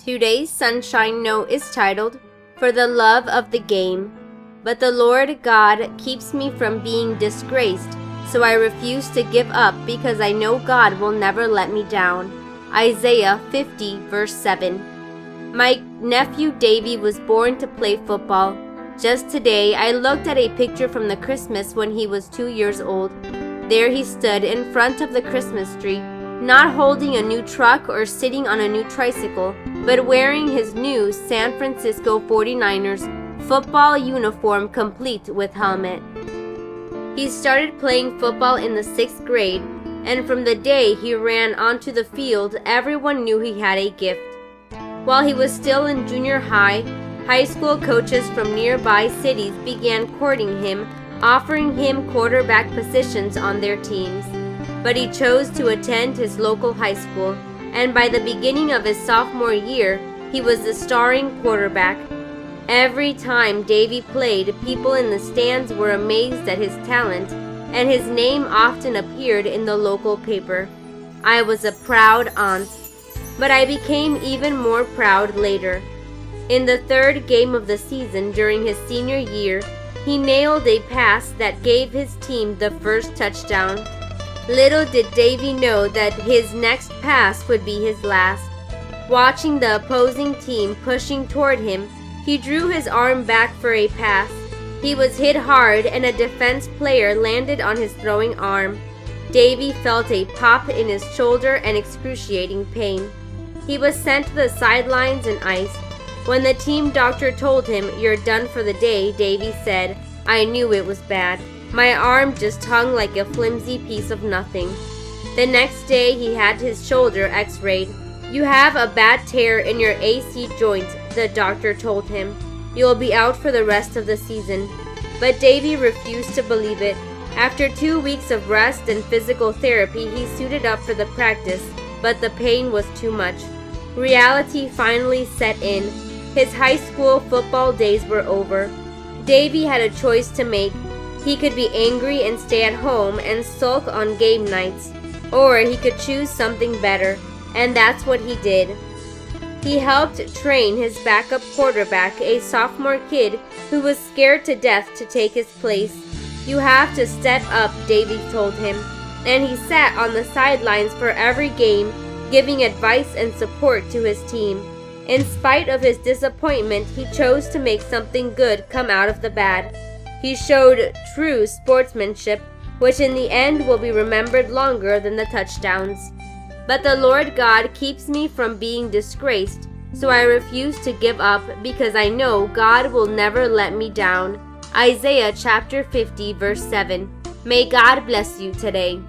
Today's Sunshine Note is titled, For the Love of the Game. But the Lord God keeps me from being disgraced, so I refuse to give up because I know God will never let me down. Isaiah 50, verse 7. My nephew Davy was born to play football. Just today, I looked at a picture from the Christmas when he was 2 years old. There he stood in front of the Christmas tree, not holding a new truck or sitting on a new tricycle, but wearing his new San Francisco 49ers football uniform complete with helmet. He started playing football in the 6th grade, and from the day he ran onto the field, everyone knew he had a gift. While he was still in junior high school coaches from nearby cities began courting him, offering him quarterback positions on their teams. But he chose to attend his local high school, and by the beginning of his sophomore year, he was the starring quarterback. Every time Davy played, people in the stands were amazed at his talent, and his name often appeared in the local paper. I was a proud aunt, but I became even more proud later. In the 3rd game of the season during his senior year, he nailed a pass that gave his team the first touchdown. Little did Davy know that his next pass would be his last. Watching the opposing team pushing toward him, he drew his arm back for a pass. He was hit hard and a defense player landed on his throwing arm. Davy felt a pop in his shoulder and excruciating pain. He was sent to the sidelines and iced. When the team doctor told him, "You're done for the day," Davy said, "I knew it was bad. My arm just hung like a flimsy piece of nothing." The next day he had his shoulder x-rayed. "You have a bad tear in your AC joint," the doctor told him. "You'll be out for the rest of the season." But Davy refused to believe it. After 2 weeks of rest and physical therapy, he suited up for the practice, but the pain was too much. Reality finally set in. His high school football days were over. Davy had a choice to make. He could be angry and stay at home and sulk on game nights, or he could choose something better, and that's what he did. He helped train his backup quarterback, a sophomore kid who was scared to death to take his place. "You have to step up," Davy told him, and he sat on the sidelines for every game, giving advice and support to his team. In spite of his disappointment, he chose to make something good come out of the bad. He showed true sportsmanship, which in the end will be remembered longer than the touchdowns. But the Lord God keeps me from being disgraced, so I refuse to give up because I know God will never let me down. Isaiah chapter 50, verse 7. May God bless you today.